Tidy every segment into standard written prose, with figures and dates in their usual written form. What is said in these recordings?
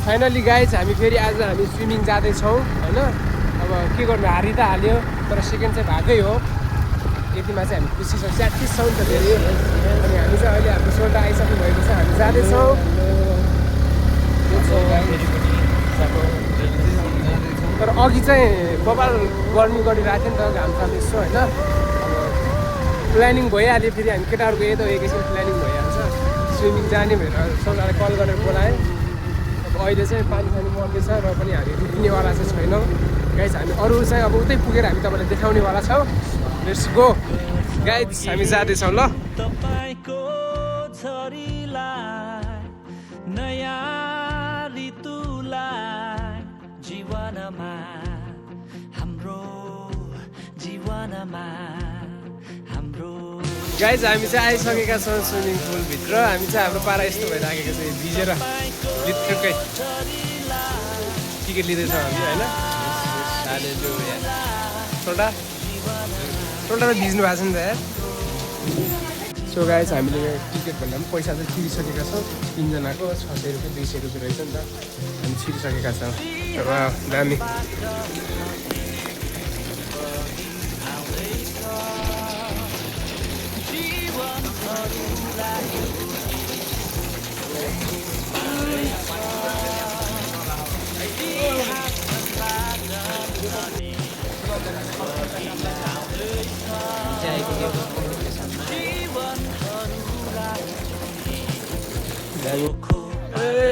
Finally guys हामी फेरि आज हामी स्विमिङ जाँदैछौँ होइन। अब के गर्नु, हारि त हाल्यो तर सेकेन्ड चाहिँ भएकै हो। यतिमा चाहिँ हामी खुसी छौँ, स्याटिस छौँ नि त धेरै। अनि हामी चाहिँ अहिले हाम्रो सोल्डा आइसक्नु भएको छ, हामी जाँदैछौँ। तर अघि चाहिँ बबाल गर्मी गरिरहेको थियो नि त, घाम थाल्दै यसो होइन। अब प्लानिङ भइहाल्यो, फेरि हामी केटाहरू गए त एकैछिन प्लानिङ भइहाल्छ। स्विमिङ जाने भनेर सोल्डालाई कल गरेर बोलाएँ। अब अहिले चाहिँ पानी पर्दैछ र पनि हामी रुक्नेवाला चाहिँ छैनौँ गाइज। हामी अरू चाहिँ अब उतै पुगेर हामी तपाईँलाई देखाउनेवाला छौँ। लेट्स गो गाइज, हामी जाँदैछौँ ल। गाइज हामी चाहिँ आइसकेका छौँ स्विमिङ पुलभित्र। हामी चाहिँ हाम्रो पारा यस्तो भइराखेको छ, भिजेर भित्रकै टिकट लिँदैछौँ हामी होइन। सोल्डा सोल्डा त भिज्नु भएको छ नि त यार। सो गाइज हामीले टिकट भन्दा पनि पैसा चाहिँ तिरिसकेका छौँ। 3जनाको 600 रुपियाँ 200 रुपियाँ रहेछ नि त, हामी छिरिसकेका छौँ। र दामी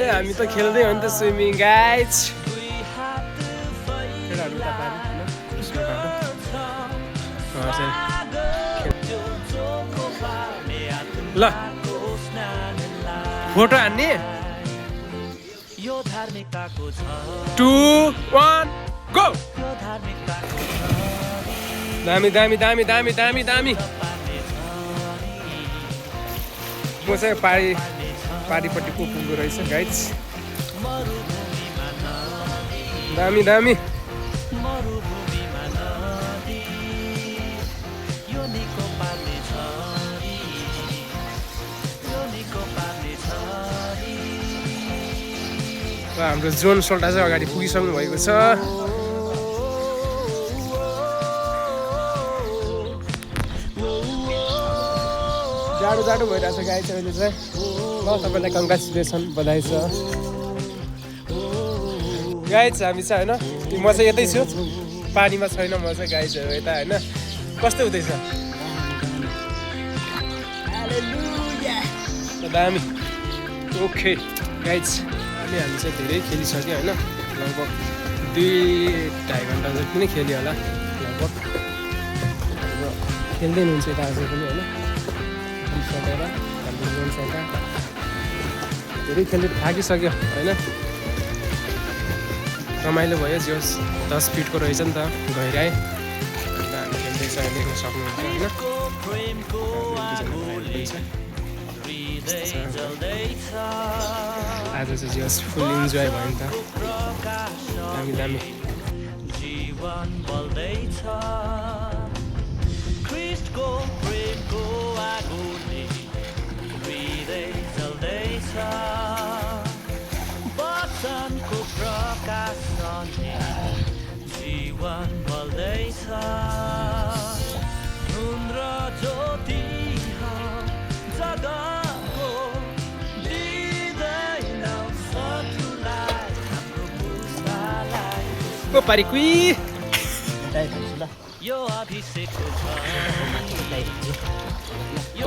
हामी त खेल्दै हो नि त स्विमिङ गाइज। ल फोटो हान्ने 2 1 गो। दामी दामी दामी दामी दामी दामी। म चाहिँ पारिपट्टि को पुग्दो रहेछ गाइज। दामी दामी। हाम्रो जोन सोल्टा चाहिँ अगाडि पुगिसक्नु भएको छ। जाडो जाडो भइरहेछ गाई चाहिँ अहिले चाहिँ। ल तपाईँलाई कङ्ग्रेचुलेसन, बधाई छ गाइज। हामी चाहिँ होइन, म चाहिँ यतै छु, पानीमा छैन म चाहिँ गाइजहरू यता होइन। कस्तो हुँदैछ? दामी। ओके गाइज, हामी चाहिँ धेरै खेलिसक्यो होइन। लगभग 2-2.5 घन्टा जति नै खेल्यो होला लगभग। खेल्दै हुनुहुन्छ यता अझै पनि होइन। सकेर हाम्रो जोनसँग धेरै खेल्दै थाकिसक्यो होइन। रमाइलो भयो, जोस् 10 फिटको रहेछ नि त गहिराइ। हामी खेल्दैछ देख्न सक्नुहुन्छ होइन। आज चाहिँ जोस् फुल इन्जोय भयो नि त, दामी दामी। जीवन बल्दैछ नुन्द्र ज्योति जगतको दिँदैन शत्रुलाई हाम्रो पुस्तालाई। ओ पारिकुई यो अभिषेकको छ।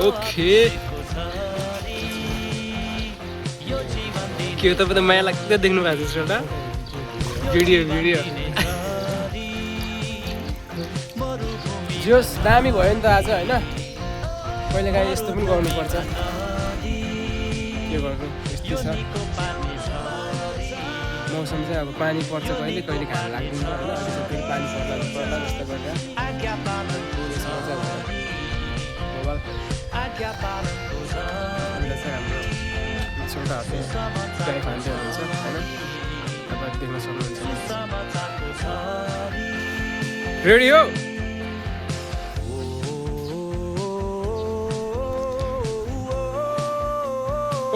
ओके के हो, तपाईँ त माया लाग्दै देख्नु भएको छ एउटा भिडियो जोस् दामी भयो नि त आज होइन। कहिलेकाहीँ यस्तो पनि गर्नुपर्छ, के गर्नु यस्तो छ मौसम चाहिँ। अब पानी पर्छ कहिले कहिले घाम लाग्दैन होइन। फेरि पानी पर्ला जस्तो गरेर हाम्रो छोटा हातले गाई खान्थ्यो हुन्छ होइन। तपाईँ देख्न सक्नुहुन्छ। रेडी हो?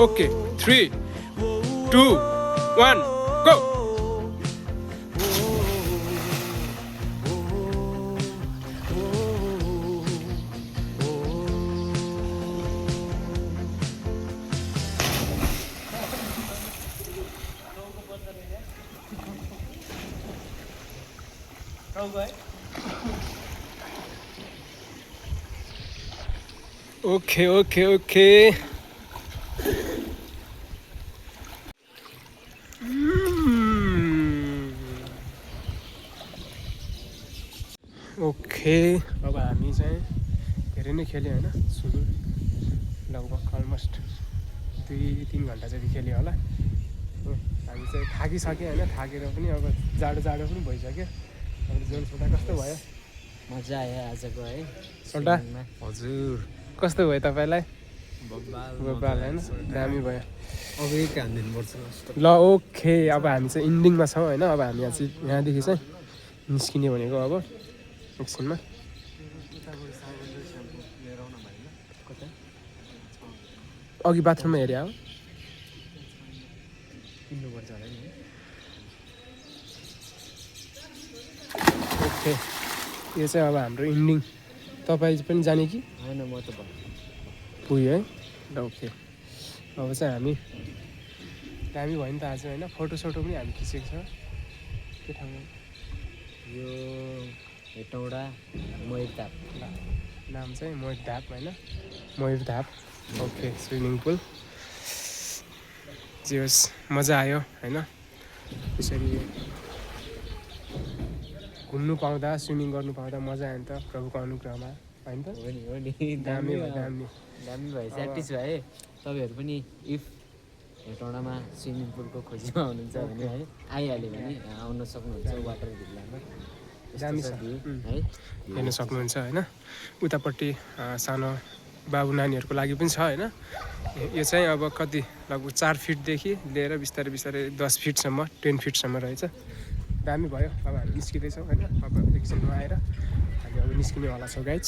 Okay 3 2 1 go okay okay okay okay अब हामी चाहिँ धेरै नै खेल्यो होइन सुरु लगभग अलमोस्ट 2-3 घन्टा जति खेल्यो होला हो हामी चाहिँ थाकिसक्यो होइन थाकेर पनि अब जाडो जाडो पनि भइसक्यो अब जोन सोल्टा कस्तो भयो मजा आयो आजको है सोल्टा हजुर कस्तो भयो तपाईँलाई बब्बाल होइन दामी भयो अब एक काम दिनुपर्छ ल ओके अब हामी चाहिँ इन्डिङमा छौँ होइन अब हामी यहाँदेखि चाहिँ निस्किने भनेको अब एकछिनमा अघि बाथरुममा हेरे हो किन्नुपर्छ होला नि ओके यो चाहिँ अब हाम्रो इन्डिङ तपाईँ पनि जाने कि होइन म त पुग्यो है ल ओके अब चाहिँ हामी दामी भयो नि त आज होइन फोटोसोटो पनि हामी खिचेको छ के ठाउँमा यो हेटौँडा मयरताप नाम चाहिँ मयूर धाप होइन मयूर धाप ओके स्विमिङ पुल जे होस् मजा आयो होइन त्यसरी घुम्नु पाउँदा स्विमिङ गर्नु पाउँदा मजा आयो नि त प्रभुको अनुग्रहमा होइन त हो नि दामी भयो दामी दामी भयो प्र्याक्टिस भयो तपाईँहरू पनि इफ हेटौँडामा स्विमिङ पुलको खोजीमा हुनुहुन्छ भने है आइहाल्यो भने आउन सक्नुहुन्छ वाटर भिल्लामा दामी छ है हेर्न सक्नुहुन्छ होइन उतापट्टि सानो बाबु नानीहरूको लागि पनि छ होइन यो चाहिँ अब कति लगभग 4 फिटदेखि लिएर बिस्तारै बिस्तारै 10 फिटसम्म 10 फिटसम्म रहेछ दामी भयो अब हामी निस्किँदैछौँ होइन अब एकछिन नुहाएर हामी अब निस्किनेवाला छौँ गाइज